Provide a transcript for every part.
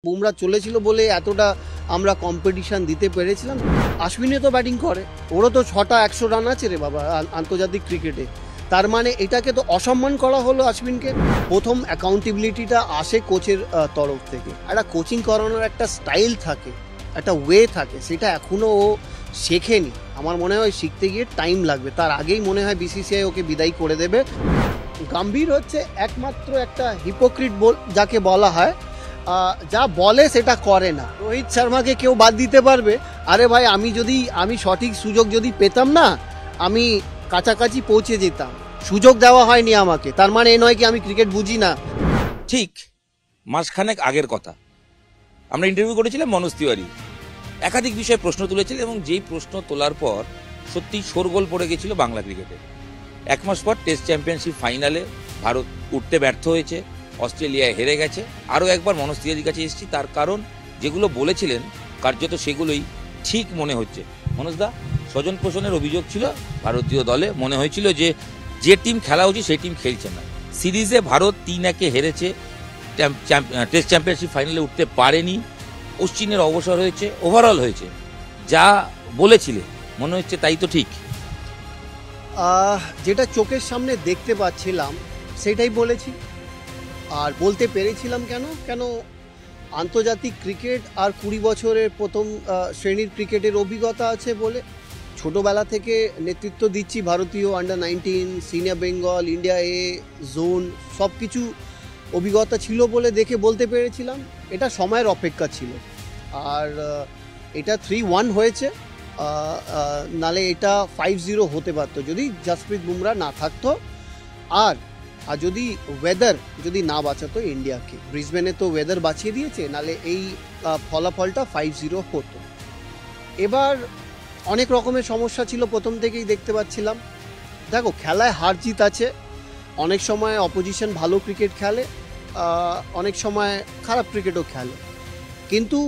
বুমরা চলেছিল বলে এতটা আমরা কম্পিটিশন দিতে পেরেছিলাম। আশ্বিনও তো ব্যাটিং করে, ওরও তো 6টা 100 রান আছে রে বাবা আন্তর্জাতিক ক্রিকেটে। তার মানে এটাকে তো অসম্মান করা হলো আশ্বিনকে। প্রথম অ্যাকাউন্টেবিলিটিটা আসে কোচের তরফ থেকে। একটা কোচিং করানোর একটা স্টাইল থাকে, একটা ওয়ে থাকে, সেটা এখনও ও শেখেনি। আমার মনে হয় শিখতে গিয়ে টাইম লাগবে, তার আগেই মনে হয় বিসিসিআই ওকে বিদায় করে দেবে। গম্ভীর হচ্ছে একমাত্র একটা হিপোক্রিট যাকে বলা হয়, যা বলে সেটা করে না। রোহিত শর্মাকে কেউ বাদ দিতে পারবে? আরে ভাই, আমি সঠিক সুযোগ যদি পেতাম না, আমি কাছাকাছি পৌঁছে যেতাম। সুযোগ দেওয়া হয়নি আমাকে, তার মানে এ নয় কি আমি ক্রিকেট বুঝি না। ঠিক মাসখানেক আগের কথা, আমরা ইন্টারভিউ করেছিলাম মনোজ তিওয়ারি। একাধিক বিষয়ে প্রশ্ন তুলেছিল এবং যেই প্রশ্ন তোলার পর সত্যিই শোরগোল পড়ে গেছিল বাংলা ক্রিকেটে। এক মাস পর টেস্ট চ্যাম্পিয়নশিপ ফাইনালে ভারত উঠতে ব্যর্থ হয়েছে, অস্ট্রেলিয়ায় হেরে গেছে। আরও একবার মনোজ তিওয়ারির কাছে এসেছি, তার কারণ যেগুলো বলেছিলেন কার্যত সেগুলোই ঠিক মনে হচ্ছে। মনোজদা, স্বজন পোষণের অভিযোগ ছিল ভারতীয় দলে, মনে হয়েছিল যে টিম খেলা উচিত সেই টিম খেলছে না। সিরিজে ভারত 3-1 হেরেছে, টেস্ট চ্যাম্পিয়নশিপ ফাইনালে উঠতে পারেনি, অশ্বিনের অবসর হয়েছে, ওভারঅল হয়েছে। যা বলেছিলে মনে হচ্ছে তাই তো ঠিক? যেটা চোখের সামনে দেখতে পাচ্ছিলাম সেটাই বলেছি। আর বলতে পেরেছিলাম কেন আন্তর্জাতিক ক্রিকেট আর 20 বছরের প্রথম শ্রেণীর ক্রিকেটের অভিজ্ঞতা আছে বলে। ছোটোবেলা থেকে নেতৃত্ব দিচ্ছি ভারতীয় আন্ডার-19, সিনিয়র বেঙ্গল, ইন্ডিয়া এ, জোন, সব কিছু অভিজ্ঞতা ছিল বলে দেখে বলতে পেরেছিলাম। এটা সময়ের অপেক্ষা ছিল। আর এটা 3-1 হয়েছে, নালে এটা 5-0 হতে পারতো যদি জসপ্রীত বুমরা না থাকতো। আর যদি ওয়েদার যদি না বাঁচাতো ইন্ডিয়াকে। ব্রিসবেনে তো ওয়েদার বাঁচিয়ে দিয়েছে, নালে এই ফলাফলটা 5-0 হতো। এবার অনেক রকমের সমস্যা ছিল প্রথম থেকেই দেখতে পাচ্ছিলাম। দেখো, খেলায় হার জিত আছে। অনেক সময় অপোজিশন ভালো ক্রিকেট খেলে, অনেক সময় খারাপ ক্রিকেটও খেলে। কিন্তু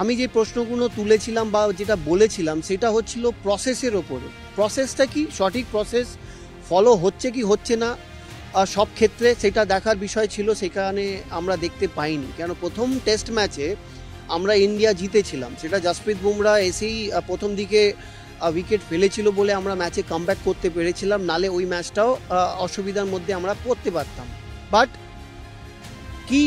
আমি যে প্রশ্নগুলো তুলেছিলাম বা যেটা বলেছিলাম সেটা হচ্ছিল প্রসেসের ওপরে। প্রসেসটা কি, সঠিক প্রসেস ফলো হচ্ছে কি হচ্ছে না সব ক্ষেত্রে, সেটা দেখার বিষয় ছিল। সেখানে আমরা দেখতে পাইনি। কেন প্রথম টেস্ট ম্যাচে আমরা ইন্ডিয়া জিতেছিলাম, সেটা জসপ্রীত বুমরা এসেই প্রথম দিকে উইকেট ফেলেছিল বলে আমরা ম্যাচে কামব্যাক করতে পেরেছিলাম, নালে ওই ম্যাচটাও অসুবিধার মধ্যে আমরা পড়তে পারতাম। বাট কি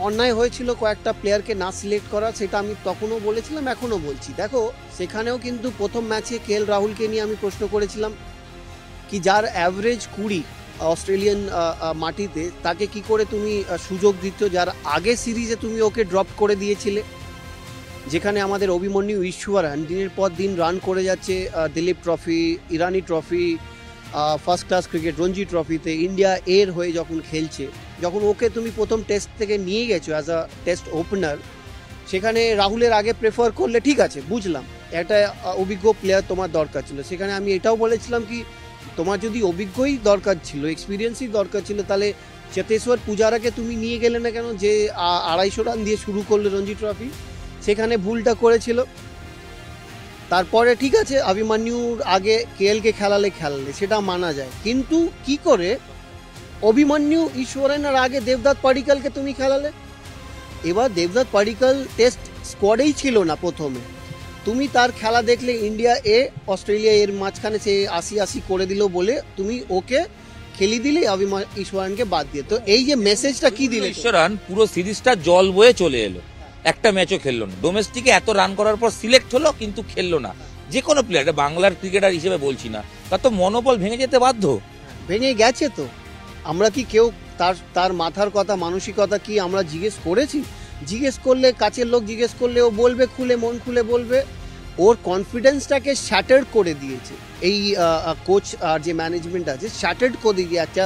অন্যায় হয়েছিল কয়েকটা প্লেয়ারকে না সিলেক্ট করা, সেটা আমি তখনও বলেছিলাম, এখনও বলছি। দেখো, সেখানেও কিন্তু প্রথম ম্যাচে KL রাহুলকে নিয়ে আমি প্রশ্ন করেছিলাম কি যার অ্যাভারেজ 20 অস্ট্রেলিয়ান মাটিতে, তাকে কি করে তুমি সুযোগ দিচ্ছ, যার আগে সিরিজে তুমি ওকে ড্রপ করে দিয়েছিলে। যেখানে আমাদের অভিমন্যু ঈশ্বরন দিনের পর দিন রান করে যাচ্ছে, Duleep trophy, Irani trophy, first class cricket, Ranji ট্রফিতে ইন্ডিয়া এর হয়ে যখন খেলছে, যখন ওকে তুমি প্রথম টেস্ট থেকে নিয়ে গেছো অ্যাজ আ টেস্ট ওপেনার, সেখানে রাহুলের আগে প্রেফার করলে ঠিক আছে, বুঝলাম একটা অভিজ্ঞ প্লেয়ার তোমার দরকার ছিল। সেখানে আমি এটাও বলেছিলাম কি তোমার যদি অভিজ্ঞই দরকার ছিল, এক্সপিরিয়েন্সই দরকার ছিল, তাহলে চেতেশ্বর পূজারাকে তুমি নিয়ে গেলে না কেন, যে 250 রান দিয়ে শুরু করলো রঞ্জি ট্রফি। সেখানে ভুলটা করেছিল। তারপরে ঠিক আছে, অভিমন্যুর আগে KLকে খেলালে সেটা মানা যায়, কিন্তু কি করে অভিমন্যু ঈশ্বরনের আগে দেবদত্ত পাডিক্কালকে তুমি খেলালে? এবার দেবদত্ত পাডিক্কাল টেস্ট স্কোয়াডেই ছিল না প্রথমে। তুমি তার খেলা দেখলে ইন্ডিয়া এ অস্ট্রেলিয়া এর মাঝখানে সে 80-80 করে দিল বলে তুমি ওকে খেলি দিলে, ঈশ্বরনকে বাদ দিয়ে। তো এই যে মেসেজটা কি দিলে? ঈশ্বরন পুরো সিরিজটা জল বয়ে চলে এলো, একটা ম্যাচও খেললো না। ডোমেস্টিকে এত রান করার পর সিলেক্ট হলো কিন্তু খেললো না। যে কোনো প্লেয়ার, বাংলার ক্রিকেটার হিসেবে বলছি না, তার তো মনোবল ভেঙে যেতে বাধ্য। ভেঙে গেছে তো। আমরা কি কেউ তার মাথার কথা, মানসিকতা কি আমরা জিজ্ঞেস করেছি? জিজ্ঞেস করলে, কাছের লোক জিজ্ঞেস করলে ও বলবে, খুলে মন খুলে বলবে। ওর কনফিডেন্সটাকে শ্যাটার্ড করে দিয়েছে এই কোচ আর যে ম্যানেজমেন্ট আছে, শ্যাটার্ড করে দিয়ে একটা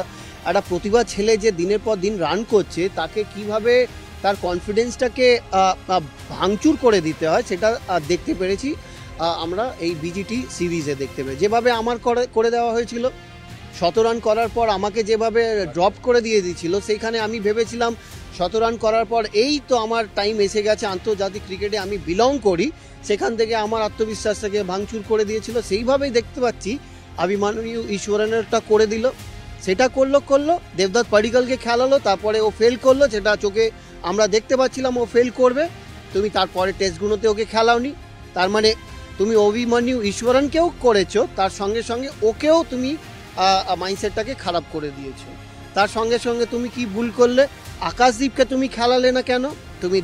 প্রতিভা ছেলে যে দিনের পর দিন রান করছে, তাকে কিভাবে তার কনফিডেন্সটাকে ভাঙচুর করে দিতে হয় সেটা দেখতে পেরেছি আমরা এই বিজিটি সিরিজে দেখতে পেরেছি। যেভাবে আমার করে দেওয়া হয়েছিল, 100 রান করার পর আমাকে যেভাবে ড্রপ করে দিয়ে দিয়েছিল, সেইখানে আমি ভেবেছিলাম 100 রান করার পর এই তো আমার টাইম এসে গেছে, আন্তর্জাতিক ক্রিকেটে আমি বিলং করি, সেখান থেকে আমার আত্মবিশ্বাসটাকে ভাঙচুর করে দিয়েছিল। সেইভাবেই দেখতে পাচ্ছি অভিমন্যু ঈশ্বরনেরটা করে দিল। সেটা করলো দেবদত্ত পাডিক্কালকে খেলালো, তারপরে ও ফেল করলো, সেটা চোখে আমরা দেখতে পাচ্ছিলাম ও ফেল করবে, তুমি তারপরে টেস্টগুলোতে ওকে খেলাওনি। তার মানে তুমি অভিমন্যু ঈশ্বরনকেও করেছো, তার সঙ্গে সঙ্গে ওকেও তুমি মাইন্ডসেটটাকে খারাপ করে দিয়েছো। তার সঙ্গে সঙ্গে তুমি কি ভুল করলে, আকাশদীপকে তুমি খেলালে না কেন? তুমি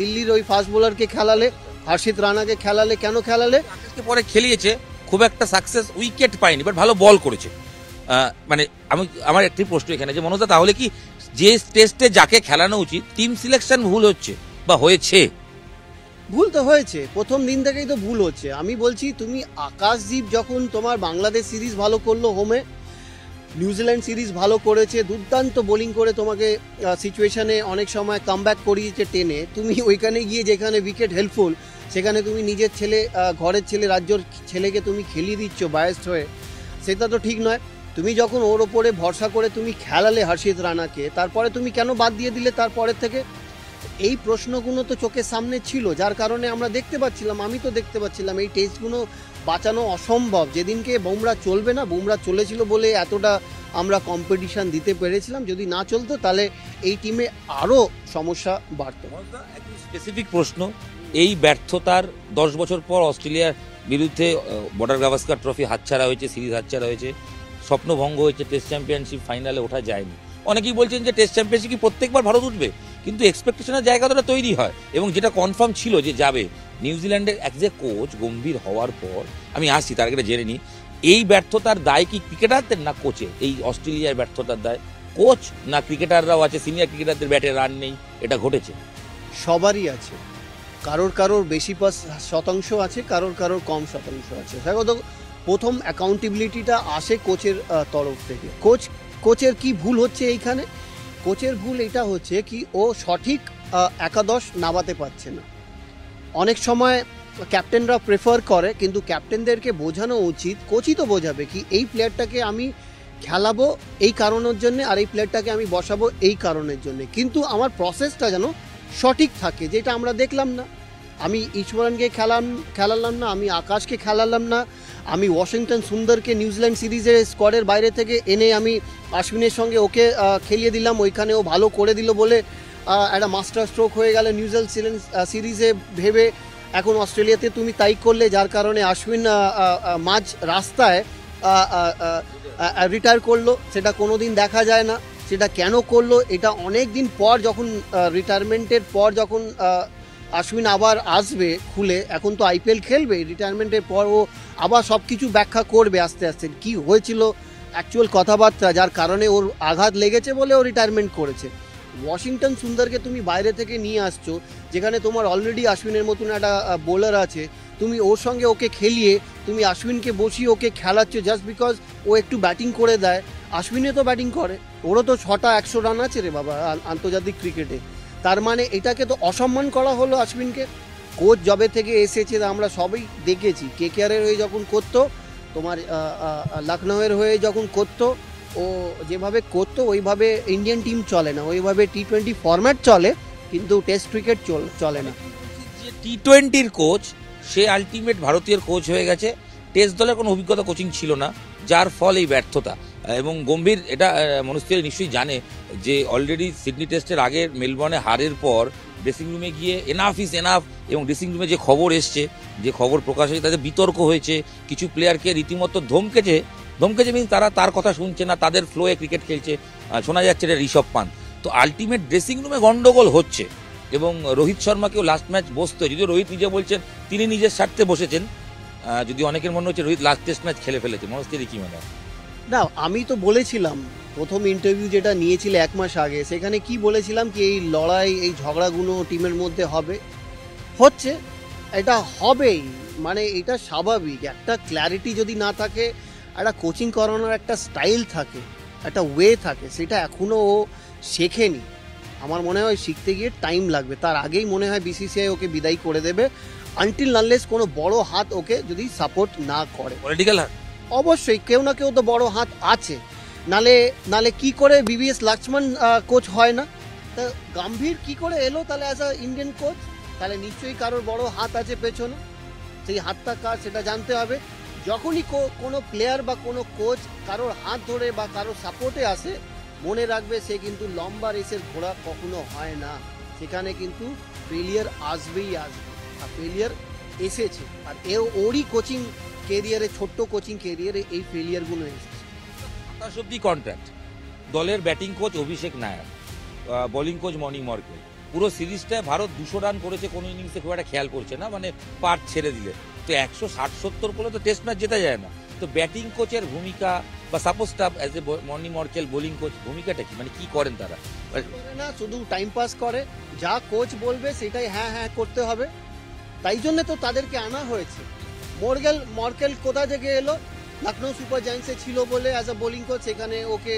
দিল্লির ওই ফাস্ট বোলারকে খেলালে, হর্ষিত রানাকে খেলালে, কেন খেলালে? আকাশকে পরে খেলিয়েছে, খুব একটা সাকসেস উইকেট পায়নি, বাট ভালো বল করেছে। মানে আমার একটি প্রশ্ন এখানে যে মনোজদা, তাহলে কি যে টেস্টে যাকে খেলানো উচিত টিম সিলেকশন ভুল হচ্ছে বা হয়েছে? ভুল তো হয়েছে, প্রথম দিন থেকেই তো ভুল হচ্ছে। আমি বলছি তুমি আকাশদীপ যখন তোমার বাংলাদেশ সিরিজ ভালো করলো হোমে, নিউজিল্যান্ড সিরিজ ভালো করেছে, দুর্দান্ত বোলিং করে তোমাকে সিচুয়েশনে অনেক সময় কামব্যাক করিয়েছে টেনে, তুমি ওইখানে গিয়ে যেখানে উইকেট হেল্পফুল সেখানে তুমি নিজের ছেলে, ঘরের ছেলে, রাজ্যর ছেলেকে তুমি খেলিয়ে দিচ্ছ বায়াসড হয়ে, সেটা তো ঠিক নয়। তুমি যখন ওর ওপরে ভরসা করে তুমি খেলালে হর্ষিত রানাকে, তারপরে তুমি কেন বাদ দিয়ে দিলে তারপরের থেকে? এই প্রশ্নগুলো তো চোখের সামনে ছিল, যার কারণে আমরা দেখতে পাচ্ছিলাম, আমি তো দেখতে পাচ্ছিলাম এই টেস্টগুলো বাঁচানো অসম্ভব। যেদিনকে বুমরা চলবে না, বুমরা চলেছিল বলে এতটা আমরা কম্পিটিশন দিতে পেরেছিলাম, যদি না চলতো তাহলে এই টিমে আরও সমস্যা বাড়তো। স্পেসিফিক প্রশ্ন, এই ব্যর্থতার 10 বছর পর অস্ট্রেলিয়ার বিরুদ্ধে বর্ডার গাভাস্কার ট্রফি হাতছাড়া হয়েছে, সিরিজ হাতছাড়া হয়েছে, স্বপ্নভঙ্গ হয়েছে, টেস্ট চ্যাম্পিয়নশিপ ফাইনালে ওঠা যায়নি। অনেকেই বলছেন যে টেস্ট চ্যাম্পিয়নশিপ কি প্রত্যেকবার ভারত উঠবে, কিন্তু এক্সপেকটেশনের জায়গাটা তৈরি হয় এবং যেটা কনফার্ম ছিল যে যাবে। নিউজিল্যান্ডের এক যে কোচ গম্ভীর হওয়ার পর, আমি আসছি তার আগে জেনে নিই, এই ব্যর্থতার দায় কি ক্রিকেটারদের না কোচের? এই অস্ট্রেলিয়ার ব্যর্থতার দায় কোচ না ক্রিকেটাররাও আছে? সিনিয়র ক্রিকেটারদের ব্যাটে রান নেই, এটা ঘটেছে। সবারই আছে, কারোর বেশি শতাংশ আছে, কারোর কম শতাংশ আছে। দেখো তো, প্রথম অ্যাকাউন্টেবিলিটিটা আসে কোচের তরফ থেকে। কোচের কি ভুল হচ্ছে এইখানে? কোচের ভুল এটা হচ্ছে কি ও সঠিক একাদশ নামাতে পারছে না। অনেক সময় ক্যাপ্টেনরা প্রেফার করে, কিন্তু ক্যাপ্টেনদেরকে বোঝানো উচিত, কোচই তো বোঝাবে কি এই প্লেয়ারটাকে আমি খেলাবো এই কারণের জন্য, আর এই প্লেয়ারটাকে আমি বসাবো এই কারণের জন্য, কিন্তু আমার প্রসেসটা যেন সঠিক থাকে, যেটা আমরা দেখলাম না। আমি ঈশ্বরনকে খেলালাম না, আমি আকাশকে খেলালাম না, আমি ওয়াশিংটন সুন্দরকে নিউজিল্যান্ড সিরিজের স্কোয়াডের বাইরে থেকে এনে আমি আশ্বিনের সঙ্গে ওকে খেলিয়ে দিলাম, ওইখানে ও ভালো করে দিল বলে একটা মাস্টার স্ট্রোক হয়ে গেল নিউজিল্যান্ড সিরিজে ভেবে। এখন অস্ট্রেলিয়াতে তুমি তাই করলে, যার কারণে আশ্বিন মাঝ রাস্তায় রিটায়ার করলো। সেটা কোনো দিন দেখা যায় না, সেটা কেন করলো? এটা অনেক দিন পর, যখন রিটায়ারমেন্টের পর যখন আশ্বিন আবার আসবে খুলে, এখন তো আইপিএল খেলবে, রিটায়ারমেন্টের পর ও আবার সব কিছু ব্যাখ্যা করবে আস্তে আস্তে কি হয়েছিল অ্যাকচুয়াল কথাবার্তা, যার কারণে ওর আঘাত লেগেছে বলে ও রিটায়ারমেন্ট করেছে। ওয়াশিংটন সুন্দরকে তুমি বাইরে থেকে নিয়ে আসছো, যেখানে তোমার অলরেডি আশ্বিনের মতন একটা বোলার আছে, তুমি ওর সঙ্গে ওকে খেলিয়ে তুমি আশ্বিনকে বসিয়ে ওকে খেলাচ্ছ জাস্ট বিকজ ও একটু ব্যাটিং করে দেয়। আশ্বিনে তো ব্যাটিং করে, ওরও তো 6টা 100 রান আছে রে বাবা আন্তর্জাতিক ক্রিকেটে। তার মানে এটাকে তো অসম্মান করা হলো আশ্বিনকে। কোচ জবে থেকে এসেছে আমরা সবই দেখেছি, কেকেআরের হয়ে যখন করতো, তোমার লখনউয়ের হয়ে যখন করতো, ও যেভাবে করতো ওইভাবে ইন্ডিয়ান টিম চলে না, ওইভাবে T20 ফরম্যাট চলে, কিন্তু টেস্ট ক্রিকেট চলে না। যে T20-র কোচ, সে আলটিমেট ভারতীয় কোচ হয়ে গেছে, টেস্ট দলের কোনো অভিজ্ঞতা কোচিং ছিল না, যার ফল এই ব্যর্থতা। এবং গম্ভীর এটা মনস্তি নিশ্চয়ই জানে যে অলরেডি সিডনি টেস্টের আগের মেলবোর্নে হারের পর ড্রেসিং রুমে গিয়ে এনাফ ইজ এনাফ, এবং ড্রেসিং রুমে যে খবর এসছে, যে খবর প্রকাশ হয়েছে, তাদের বিতর্ক হয়েছে, কিছু প্লেয়ারকে রীতিমতো ধমকেছে মিনস তারা তার কথা শুনছে না, তাদের ফ্লোয়ে ক্রিকেট খেলছে, শোনা যাচ্ছে এটা ঋষভ পান্ত। তো আলটিমেট ড্রেসিং রুমে গন্ডগোল হচ্ছে, এবং রোহিত শর্মাকেও লাস্ট ম্যাচ বসতে, যদিও রোহিত নিজে বলছেন তিনি নিজের স্বার্থে বসেছেন, যদি অনেকের মনে হচ্ছে রোহিত লাস্ট টেস্ট ম্যাচ খেলে ফেলেছে। মনস্তির কি মনে হয়? না, আমি তো বলেছিলাম প্রথম ইন্টারভিউ যেটা নিয়েছিল 1 মাস আগে, সেখানে কি বলেছিলাম কি এই লড়াই, এই ঝগড়াগুলো টিমের মধ্যে হচ্ছে, এটা হবেই, মানে এটা স্বাভাবিক। একটা ক্ল্যারিটি যদি না থাকে, একটা কোচিং করানোর একটা স্টাইল থাকে, একটা ওয়ে থাকে, সেটা এখনও ও শেখেনি। আমার মনে হয় শিখতে গিয়ে টাইম লাগবে, তার আগেই মনে হয় বিসিসিআই ওকে বিদায় করে দেবে, আনটিল আনলেস কোনো বড় হাত ওকে যদি সাপোর্ট না করে। পলিটিক্যাল হাত অবশ্যই কেউ না কেউ তো বড় হাত আছে, নালে কি করে বিভিএস লক্ষ্মণ কোচ হয় না? তা গম্ভীর কি করে এলো তাহলে অ্যাজ আ ইন্ডিয়ান কোচ? তাহলে নিশ্চয়ই কারোর বড় হাত আছে পেছনে, সেই হাতটা কার সেটা জানতে হবে। যখনই কোনো প্লেয়ার বা কোনো কোচ কারোর হাত ধরে বা কারোর সাপোর্টে আসে, মনে রাখবে সে কিন্তু লম্বা রেসের ঘোড়া কখনো হয় না। সেখানে কিন্তু ফেলিয়ার আসবেই আসবে, আর ফেলিয়ার এসেছে। আর ওরই কোচিং কেরিয়ারে, ছোট্ট কোচিং কেরিয়ারে এই ফেলিয়ারগুলো এসেছে। 27 অব্দি কন্ট্রাক্ট, দলের batting coach Abhishek Nayar, bowling coach Morne Morkel. পুরো সিরিজটায় ভারত 200 রান করেছে কোন ইনিংসে খুব একটা খেয়াল করছে না, মানে পার্ট ছেড়ে দিলে। তো 160-70 করলে তো টেস্ট ম্যাচ জেতা যায় না। তো ব্যাটিং কোচের ভূমিকা বা support staff as a Morne Morkel bowling coach ভূমিকাটা কি, মানে কি করেন তারা? করে না, শুধু টাইম পাস করে, যা কোচ বলবে সেটাই হ্যাঁ হ্যাঁ করতে হবে। তাই জন্য তো তাদেরকে আনা হয়েছে। মর্কেল কোথা থেকে এলো? লখনৌ সুপার জায়ান্টসে ছিল বলে অ্যাজ আ বোলিং কোচ। সেখানে ওকে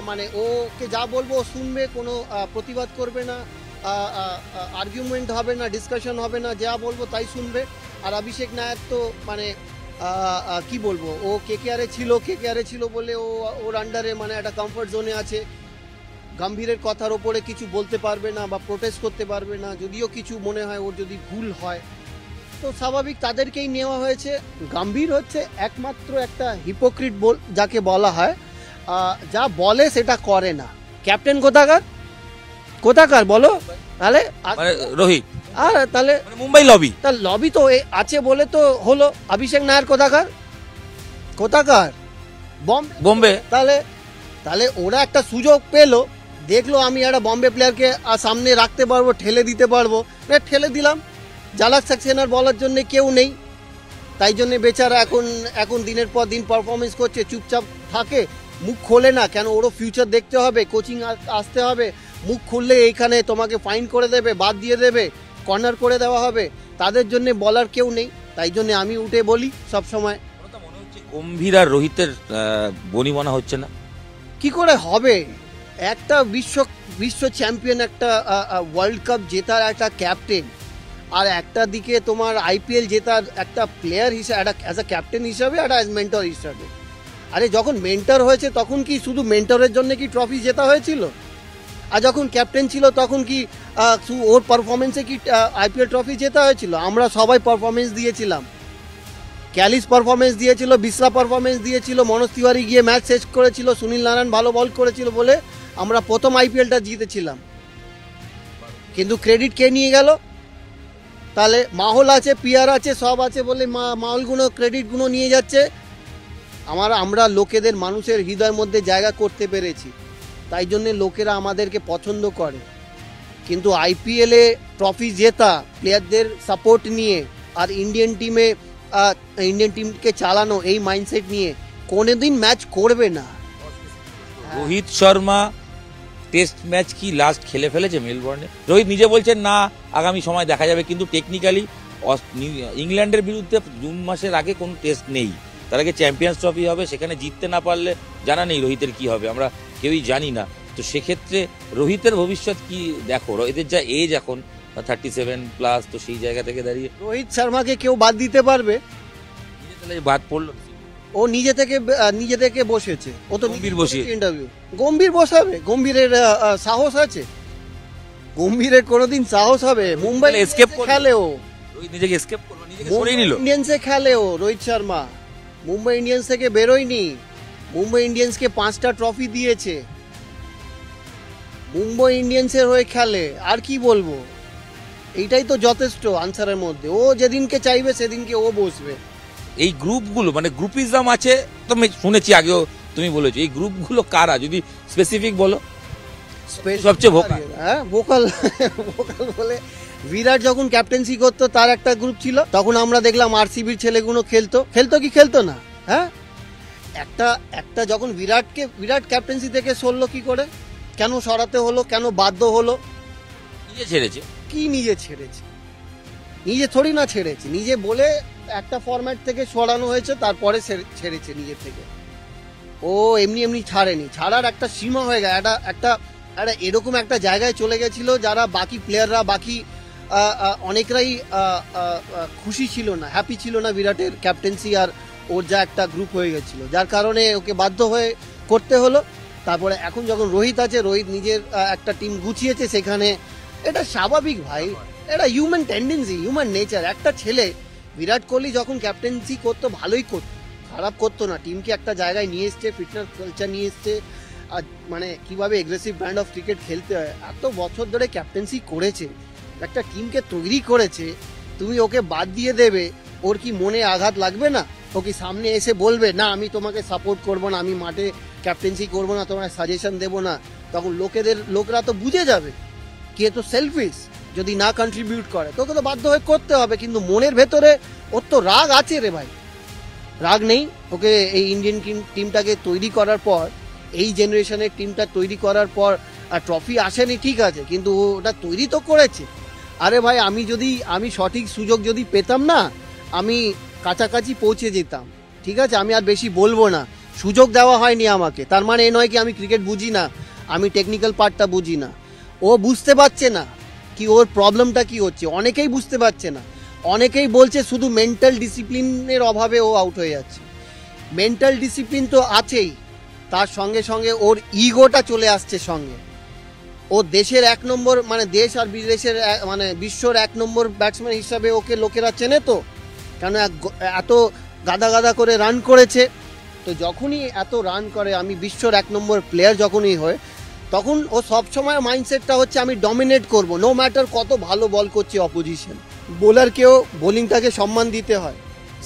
মানে ওকে যা বলবো ও শুনবে, কোনো প্রতিবাদ করবে না, আর্গুমেন্ট হবে না, ডিসকাশন হবে না, যা বলবো তাই শুনবে। আর অভিষেক নায়ার তো মানে কি বলবো, ও কেকেআরে ছিল বলে ওর আন্ডারে মানে একটা কমফর্ট জোনে আছে। গম্ভীরের কথার ওপরে কিছু বলতে পারবে না বা প্রোটেস্ট করতে পারবে না, যদিও কিছু মনে হয় ওর যদি ভুল হয়। তো স্বাভাবিক তাদেরকেই নেওয়া হয়েছে। গম্ভীর হচ্ছে একমাত্র একটা হিপোক্রিট যাকে বলা হয়, যা বলে সেটা করে না। ক্যাপ্টেন কোথাকার বলো তাহলে? মানে রোহিত, আর তাহলে মানে মুম্বাই লবি, তার লবি তো আছে বলে তো হলো। অভিষেক নায়ার কোথাকার? বোম্বে। তাহলে ওরা একটা সুযোগ পেলো, দেখলো আমি একটা বম্বে প্লেয়ারকে সামনে রাখতে পারবো, ঠেলে দিতে পারবো, ঠেলে দিলাম। জালাক সাক্সেনার বলার জন্য কেউ নেই, তাই জন্য বেচারা এখন দিনের পর দিন পারফরমেন্স করছে, চুপচাপ থাকে, মুখ খোলে না। কেন? ওরও ফিউচার দেখতে হবে, কোচিং আসতে হবে। মুখ খুললে এইখানে তোমাকে ফাইন করে দেবে, বাদ দিয়ে দেবে, কর্নার করে দেওয়া হবে। তাদের জন্য বলার কেউ নেই, তাই জন্য আমি উঠে বলি সব সময়। মনে হচ্ছে গম্ভীর আর রোহিতের বনিবনা হচ্ছে না। কি করে হবে? একটা বিশ্ব চ্যাম্পিয়ন, একটা ওয়ার্ল্ড কাপ জেতার একটা ক্যাপ্টেন, আর একটা দিকে তোমার আইপিএল জেতার একটা প্লেয়ার হিসাবে, অ্যাজ আ ক্যাপ্টেন হিসাবে আর অ্যাজ মেন্টর হিসাবে। আরে যখন মেন্টর হয়েছে তখন কি শুধু মেন্টরের জন্য কি ট্রফি জেতা হয়েছিল? আর যখন ক্যাপ্টেন ছিল তখন কি ওর পারফরমেন্সে কি আইপিএল ট্রফি জেতা হয়েছিল? আমরা সবাই পারফরমেন্স দিয়েছিলাম। ক্যালিস পারফরমেন্স দিয়েছিল, বিসরা পারফরমেন্স দিয়েছিল, মনোজ তিওয়ারি গিয়ে ম্যাচ শেষ করেছিল, সুনীল নারায়ণ ভালো বল করেছিল বলে আমরা প্রথম আইপিএলটা জিতেছিলাম। কিন্তু ক্রেডিট কে নিয়ে গেল? তাহলে মাহল আছে, পিয়ার আছে, সব আছে বলে মাহলগুলো ক্রেডিটগুলো নিয়ে যাচ্ছে। আমরা লোকেদের, মানুষের হৃদয়ের মধ্যে জায়গা করতে পেরেছি, তাই জন্য লোকেরা আমাদেরকে পছন্দ করে। কিন্তু আইপিএলে ট্রফি জেতা, প্লেয়ারদের সাপোর্ট নিয়ে আর ইন্ডিয়ান টিমকে চালানো, এই মাইন্ডসেট নিয়ে কোনোদিন ম্যাচ করবে না। রোহিত শর্মা টেস্ট ম্যাচ কি লাস্ট খেলে ফেলেছে মেলবোর্নে? রোহিত নিজে বলছেন না, আগামী সময় দেখা যাবে। কিন্তু টেকনিক্যালি ইংল্যান্ডের বিরুদ্ধে জুন মাসের আগে কোনো টেস্ট নেই। তার আগে চ্যাম্পিয়ন্স ট্রফি হবে, সেখানে জিততে না পারলে জানা নেই রোহিতের কি হবে, আমরা কেউই জানি না। তো সেক্ষেত্রে রোহিতের ভবিষ্যৎ কি দেখো? রোহিতের যা এজ এখন 37+, তো সেই জায়গা থেকে দাঁড়িয়ে রোহিত শর্মাকে কেউ বাদ দিতে পারবে? বাদ পড়লো, ও নিজে থেকে বসেছে। ও তো গম্ভীর বসিয়ে ইন্টারভিউ, গম্ভীর বসাবে? গম্ভীরের সাহস আছে? গম্ভীরের কোনোদিন সাহস হবে? মুম্বাই এসকেপ খেলে ও, রোহিত নিজেকে এসকেপ করলো, নিজেকে সরিয়ে নিল। ইন্ডিয়ান্সে খেলে ও, রোহিত শর্মা মুম্বাই ইন্ডিয়ান্স থেকে বেরোয়নি। মুম্বাই ইন্ডিয়ান্সকে 5টা ট্রফি দিয়েছে, মুম্বাই ইন্ডিয়ান্সের হয়ে খেলে। আর কি বলবো? এইটাই তো যথেষ্ট আনসারের মধ্যে। ও যেদিনকে চাইবে সেদিনকে ও বসবে। এই গ্রুপগুলো, মানে গ্রুপিজম আছে, তুমি শুনেছি আগেও তুমি বলেছো, এই গ্রুপগুলো কারা যদি স্পেসিফিক বলো? সবচেয়ে ভোকাল, হ্যাঁ ভোকাল বলে বিরাট যখন ক্যাপ্টেন্সি করতো তার একটা গ্রুপ ছিল, তখন আমরা দেখলাম আরসিবির ছেলেগুলো খেলতো না। হ্যাঁ, একটা যখন বিরাট ক্যাপ্টেন্সি থেকে সরলো কি করে? কেন সরাতে হলো? কেন বাধ্য হলো? নিজে ছেড়েছে। কি নিজে ছেড়েছে? নিজে থোড়ি না ছেড়েছে, নিজে বলে একটা ফরম্যাট থেকে সরানো হয়েছে, তারপরে ছেড়েছে নিজের থেকে। ও এমনি ছাড়েনি, ছাড়ার একটা সীমা হয়ে গেছে। একটা এরকম একটা জায়গায় চলে গেছিল যারা বাকি প্লেয়াররা, বাকি অনেকরাই খুশি ছিল না, হ্যাপি ছিল না বিরাটের ক্যাপ্টেন্সি আর ওর যা একটা গ্রুপ হয়ে গেছিল, যার কারণে ওকে বাধ্য হয়ে করতে হলো। তারপরে এখন যখন রোহিত আছে, রোহিত নিজের একটা টিম গুছিয়েছে, সেখানে এটা স্বাভাবিক ভাই, এটা হিউম্যান টেন্ডেন্সি, হিউম্যান নেচার। একটা ছেলে, বিরাট কোহলি যখন ক্যাপ্টেন্সি করতো ভালোই করতো, খারাপ করতো না, টিমকে একটা জায়গায় নিয়ে এসছে, ফিটনেস কালচার নিয়ে এসছে, মানে কিভাবে এগ্রেসিভ ব্র্যান্ড অফ ক্রিকেট খেলতে হয়, এত বছর ধরে ক্যাপ্টেন্সি করেছে, একটা টিমকে তৈরি করেছে, তুমি ওকে বাদ দিয়ে দেবে, ওর কি মনে আঘাত লাগবে না? ও কি সামনে এসে বলবে না আমি তোমাকে সাপোর্ট করবো না, আমি মাঠে ক্যাপ্টেন্সি করবো না, তোমার সাজেশন দেবো না? তখন লোকরা তো বুঝে যাবে কে তো সেলফিশ, যদি না কন্ট্রিবিউট করে তোকে তো বাধ্য হয়ে করতে হবে। কিন্তু মনের ভেতরে ওর তো রাগ আছে রে ভাই, রাগ নেই? ওকে এই ইন্ডিয়ান টিমটাকে তৈরি করার পর, এই জেনারেশনের টিমটা তৈরি করার পর ট্রফি আসেনি ঠিক আছে, কিন্তু ও ওটা তৈরি তো করেছে। আরে ভাই আমি সঠিক সুযোগ যদি পেতাম না, আমি কাছাকাছি পৌঁছে যেতাম, ঠিক আছে? আমি আর বেশি বলবো না, সুযোগ দেওয়া হয়নি আমাকে, তার মানে এ নয় কি আমি ক্রিকেট বুঝি না, আমি টেকনিক্যাল পার্টটা বুঝি না। ও বুঝতে পারছে না কি ওর প্রবলেমটা কি হচ্ছে, অনেকেই বুঝতে পারছে না। অনেকেই বলছে শুধু মেন্টাল ডিসিপ্লিনের অভাবে ও আউট হয়ে যাচ্ছে। মেন্টাল ডিসিপ্লিন তো আছেই, তার সঙ্গে সঙ্গে ওর ইগোটা চলে আসছে সঙ্গে। ও দেশের 1 নম্বর, মানে দেশ আর বিদেশের মানে বিশ্বর 1 নম্বর ব্যাটসম্যান হিসাবে ওকে লোকেরা চেনে তো, কেন এত গাদা গাদা করে রান করেছে। তো যখনই এত রান করে, আমি বিশ্বর 1 নম্বর প্লেয়ার যখনই হয়, তখন ও সবসময় মাইন্ডসেটটা হচ্ছে আমি ডমিনেট করব, নো ম্যাটার কত ভালো বল করছে অপোজিশন। বোলারকেও বোলিংটাকে সম্মান দিতে হয়,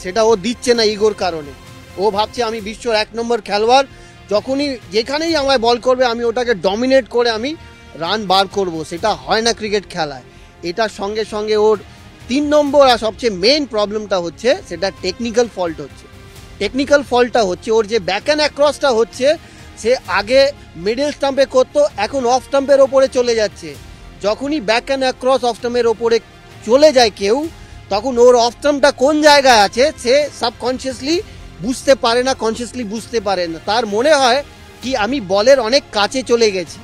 সেটা ও দিচ্ছে না ইগোর কারণে। ও ভাবছে আমি বিশ্বর 1 নম্বর খেলোয়াড়, যখনই যেখানেই আমায় বল করবে আমি ওটাকে ডমিনেট করে আমি রান বার করব। সেটা হয় না ক্রিকেট খেলায়। এটার সঙ্গে সঙ্গে ওর 3 নম্বর আর সবচেয়ে মেইন প্রবলেমটা হচ্ছে সেটা টেকনিক্যাল ফল্ট হচ্ছে। টেকনিক্যাল ফল্টটা হচ্ছে ওর যে ব্যাক অ্যান্ড অ্যাক্রসটা হচ্ছে, সে আগে মিডল স্টাম্পে করতো, এখন অফ স্টাম্পের ওপরে চলে যাচ্ছে। যখনই ব্যাক অ্যান্ড অ্যাক্রস অফ স্টাম্পের ওপরে চলে যায় কেউ, তখন ওর অফ স্টাম্পটা কোন জায়গায় আছে সে সাবকনসিয়াসলি বুঝতে পারে না, কনসিয়াসলি বুঝতে পারে না। তার মনে হয় কি আমি বলের অনেক কাছে চলে গেছি।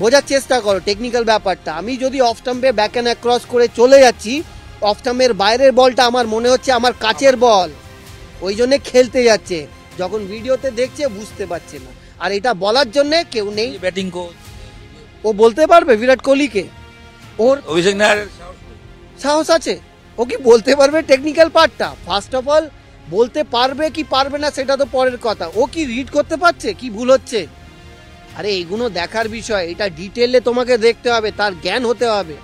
বোঝার চেষ্টা করো টেকনিক্যাল ব্যাপারটা। আমি যদি অফ স্টাম্পে ব্যাক অ্যান্ড অ্যাক্রস করে চলে যাচ্ছি, অফ স্টাম্পের বাইরের বলটা আমার মনে হচ্ছে আমার কাছের বল, ওই জন্যে খেলতে যাচ্ছে। যখন ভিডিওতে দেখছে বুঝতে পারছে না, আর এটা বলার জন্যে কেউ নেই। ব্যাটিং কোচ ও বলতে পারবে বিরাট কোহলিকে? ওর অভিষেক নায়ার সাহস আছে? ও কি বলতে পারবে টেকনিক্যাল পার্টটা? ফার্স্ট অফ অল বলতে পারবে কি পারবে না সেটা তো পরের কথা। ও কি রিড করতে পারছে কি ভুল হচ্ছে? আরে এইগুলো দেখার বিষয়, এটা ডিটেলে তোমাকে দেখতে হবে, তার জ্ঞান হতে হবে,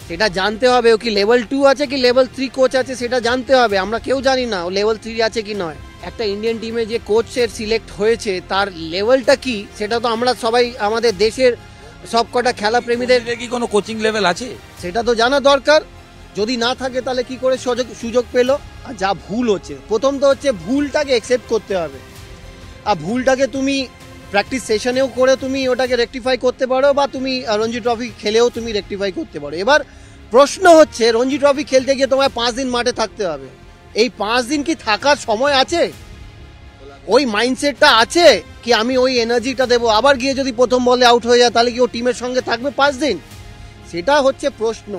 সেটা জানতে হবে। ও কি লেভেল 2 আছে কি লেভেল 3 কোচ আছে সেটা জানতে হবে। আমরা কেউ জানি না ও লেভেল 3 আছে কি নয়। একটা ইন্ডিয়ান টিমে যে কোচের সিলেক্ট হয়েছে তার লেভেলটা কি সেটা তো আমরা সবাই, আমাদের দেশের সবকটা খেলা প্রেমীদের কি কোনো কোচিং লেভেল আছে সেটা তো জানা দরকার। যদি না থাকে তাহলে কি করে সুযোগ পেলো? আর যা ভুল হচ্ছে, প্রথম তো হচ্ছে ভুলটাকে অ্যাকসেপ্ট করতে হবে। আর ভুলটাকে তুমি প্র্যাকটিস সেশনেও করে তুমি ওটাকে রেকটিফাই করতে পারো, বা তুমি রঞ্জি ট্রফি খেলেও তুমি রেকটিফাই করতে পারো। এবার প্রশ্ন হচ্ছে রঞ্জি ট্রফি খেলতে গিয়ে তোমায় 5 দিন মাঠে থাকতে হবে, এই 5 দিন কি থাকার সময় আছে? ওই মাইন্ডসেটটা আছে কি আমি ওই এনার্জিটা দেবো? আবার গিয়ে যদি প্রথম বলে আউট হয়ে যায় তাহলে কি ও টিমের সঙ্গে থাকবে 5 দিন? সেটা হচ্ছে প্রশ্ন।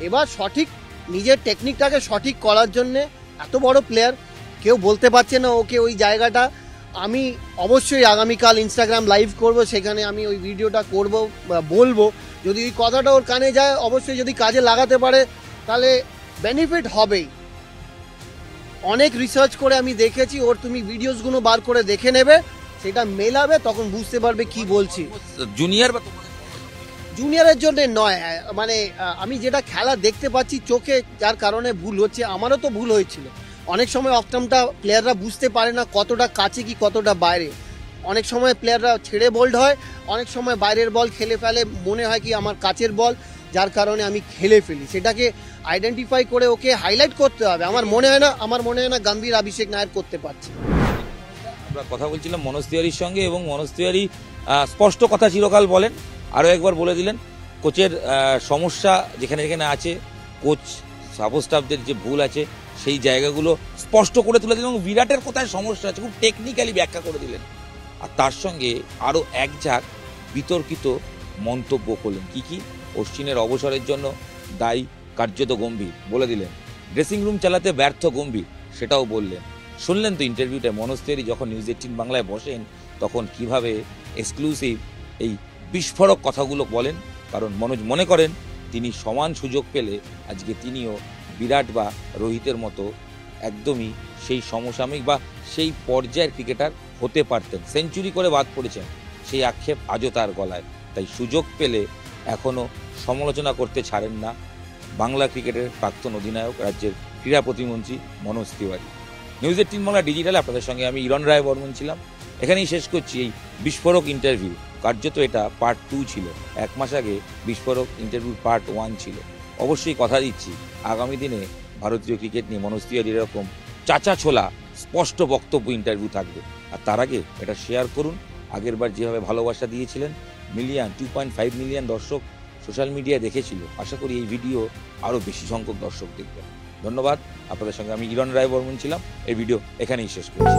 এবার সঠিক নিজের টেকনিকটাকে সঠিক করার জন্যে, এত বড় প্লেয়ার কেউ বলতে পারছে না ওকে ওই জায়গাটা। আমি অবশ্যই আগামীকাল ইনস্টাগ্রাম লাইভ করব, সেখানে আমি ওই ভিডিওটা করব, বলবো। যদি ওই কথাটা ওর কানে যায়, অবশ্যই যদি কাজে লাগাতে পারে তাহলে বেনিফিট হবেই। অনেক রিসার্চ করে আমি দেখেছি, ওর তুমি ভিডিওসগুলো বার করে দেখে নেবে, সেটা মেলাবে, তখন বুঝতে পারবে কি বলছি। জুনিয়র বা জুনিয়রের জন্য নয়, মানে আমি যেটা খেলা দেখতে পাচ্ছি চোখে, যার কারণে ভুল হচ্ছে। আমারও তো ভুল হয়েছিল অনেক সময়। অফ স্টাম্পটা প্লেয়াররা বুঝতে পারে না কতটা কাছে কি কতটা বাইরে। অনেক সময় প্লেয়াররা ছেড়ে বোল্ড হয়, অনেক সময় বাইরের বল খেলে ফেলে, মনে হয় কি আমার কাছের বল, যার কারণে আমি খেলে ফেলি। সেটাকে আইডেন্টিফাই করে ওকে হাইলাইট করতে হবে। আমার মনে হয় না গম্ভীর অভিষেক নায়ার করতে পারছে। আমরা কথা বলছিলাম মনোজ তিওয়ারির সঙ্গে, এবং মনোজ তিওয়ারি স্পষ্ট কথা চিরকাল বলেন, আরও একবার বলে দিলেন কোচের সমস্যা যেখানে যেখানে আছে, কোচ সাপোর্ট স্টাফদের যে ভুল আছে সেই জায়গাগুলো স্পষ্ট করে তুলে দিলেন, এবং বিরাটের কোথায় সমস্যা আছে খুব টেকনিক্যালি ব্যাখ্যা করে দিলেন। আর তার সঙ্গে আরও এক ঝাঁক বিতর্কিত মন্তব্য করলেন। কি অশ্বিনের অবসরের জন্য দায়ী কার্যত গম্ভীর বলে দিলেন, ড্রেসিং রুম চালাতে ব্যর্থ গম্ভীর সেটাও বললেন। শুনলেন তো ইন্টারভিউটা, মনোজ তিওয়ারি যখন নিউজ 18 বাংলায় বসেন তখন কিভাবে এক্সক্লুসিভ এই বিস্ফোরক কথাগুলো বলেন। কারণ মনোজ মনে করেন তিনি সমান সুযোগ পেলে আজকে তিনিও বিরাট বা রোহিতের মতো একদমই সেই সমসাময়িক বা সেই পর্যায়ের ক্রিকেটার হতে পারতেন। সেঞ্চুরি করে বাদ পড়েছেন, সেই আক্ষেপ আজও তার গলায়। তাই সুযোগ পেলে এখনও সমালোচনা করতে ছাড়েন না বাংলা ক্রিকেটের প্রাক্তন অধিনায়ক, রাজ্যের ক্রীড়া প্রতিমন্ত্রী মনোজ তিওয়ারি। নিউজ 18 বাংলা ডিজিটালে আপনাদের সঙ্গে আমি ইরণ রায় বর্মন ছিলাম। এখানেই শেষ করছি এই বিস্ফোরক ইন্টারভিউ। কার্যত এটা পার্ট 2 ছিল, 1 মাস আগে বিস্ফোরক ইন্টারভিউ পার্ট 1 ছিল। অবশ্যই কথা দিচ্ছি আগামী দিনে ভারতীয় ক্রিকেট নিয়ে মনোজ তিওয়ারির এরকম চাচা ছোলা স্পষ্ট বক্তব্য ইন্টারভিউ থাকবে। আর তার আগে এটা শেয়ার করুন। আগেরবার যেভাবে ভালোবাসা দিয়েছিলেন, 2.5 মিলিয়ন দর্শক সোশ্যাল মিডিয়ায় দেখেছিল, আশা করি এই ভিডিও আরও বেশি সংখ্যক দর্শক দেখবেন। ধন্যবাদ। আপনাদের সঙ্গে আমি ইরণ রায় বর্মন ছিলাম। এই ভিডিও এখানেই শেষ করছি।